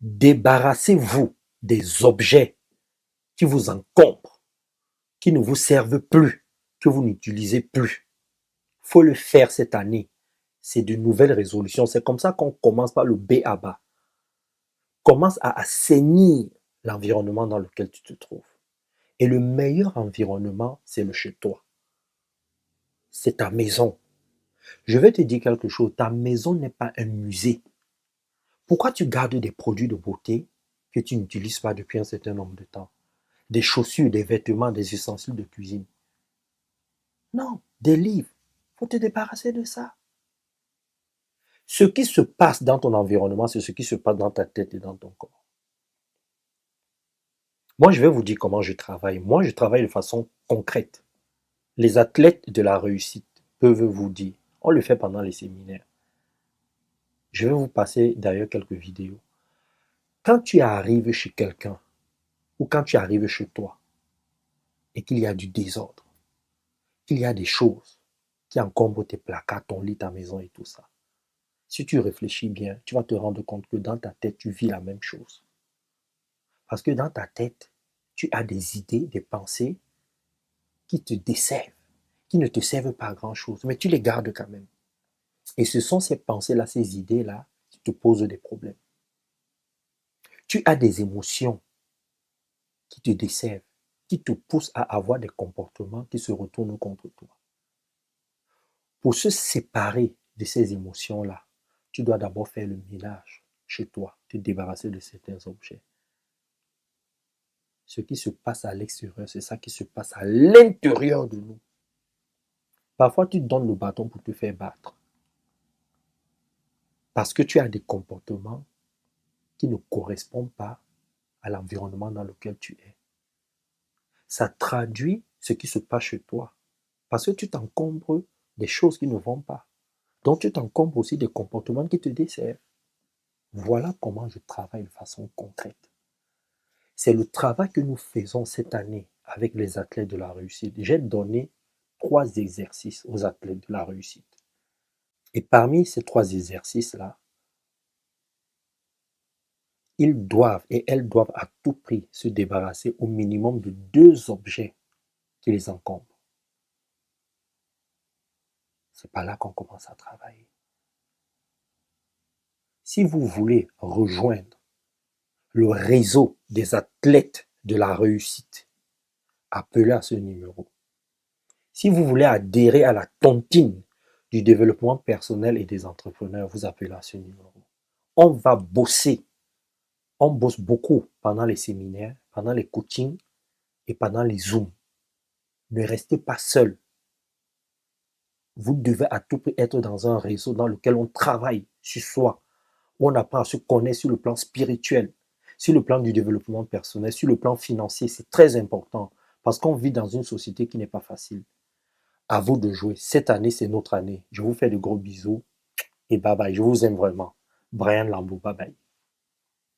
Débarrassez-vous des objets qui vous encombrent, qui ne vous servent plus, que vous n'utilisez plus. Il faut le faire cette année. C'est de nouvelles résolutions. C'est comme ça qu'on commence par le B à bas. Commence à assainir l'environnement dans lequel tu te trouves. Et le meilleur environnement, c'est le chez toi. C'est ta maison. Je vais te dire quelque chose. Ta maison n'est pas un musée. Pourquoi tu gardes des produits de beauté que tu n'utilises pas depuis un certain nombre de temps? Des chaussures, des vêtements, des ustensiles de cuisine. Non, des livres. Il faut te débarrasser de ça. Ce qui se passe dans ton environnement, c'est ce qui se passe dans ta tête et dans ton corps. Moi, je vais vous dire comment je travaille. Moi, je travaille de façon concrète. Les athlètes de la réussite peuvent vous dire. On le fait pendant les séminaires. Je vais vous passer d'ailleurs quelques vidéos. Quand tu arrives chez quelqu'un ou quand tu arrives chez toi et qu'il y a du désordre, qu'il y a des choses qui encombrent tes placards, ton lit, ta maison et tout ça, si tu réfléchis bien, tu vas te rendre compte que dans ta tête, tu vis la même chose. Parce que dans ta tête, tu as des idées, des pensées qui te desservent, qui ne te servent pas à grand-chose, mais tu les gardes quand même. Et ce sont ces pensées-là, ces idées-là, qui te posent des problèmes. Tu as des émotions qui te desservent, qui te poussent à avoir des comportements qui se retournent contre toi. Pour se séparer de ces émotions-là, tu dois d'abord faire le ménage chez toi, te débarrasser de certains objets. Ce qui se passe à l'extérieur, c'est ça qui se passe à l'intérieur de nous. Parfois, tu donnes le bâton pour te faire battre. Parce que tu as des comportements qui ne correspondent pas à l'environnement dans lequel tu es. Ça traduit ce qui se passe chez toi. Parce que tu t'encombres des choses qui ne vont pas. Donc tu t'encombres aussi des comportements qui te desservent. Voilà comment je travaille de façon concrète. C'est le travail que nous faisons cette année avec les athlètes de la réussite. J'ai donné 3 exercices aux athlètes de la réussite. Et parmi ces 3 exercices-là, ils doivent et elles doivent à tout prix se débarrasser au minimum de 2 objets qui les encombrent. C'est pas là qu'on commence à travailler. Si vous voulez rejoindre le réseau des athlètes de la réussite, appelez à ce numéro. Si vous voulez adhérer à la tontine du développement personnel et des entrepreneurs, vous appelez à ce numéro. On va bosser. On bosse beaucoup pendant les séminaires, pendant les coachings et pendant les Zooms. Ne restez pas seul. Vous devez à tout prix être dans un réseau dans lequel on travaille sur soi, où on apprend à se connaître sur le plan spirituel, sur le plan du développement personnel, sur le plan financier. C'est très important parce qu'on vit dans une société qui n'est pas facile. À vous de jouer. Cette année, c'est notre année. Je vous fais de gros bisous et bye bye. Je vous aime vraiment. Brian Lambeau, bye bye.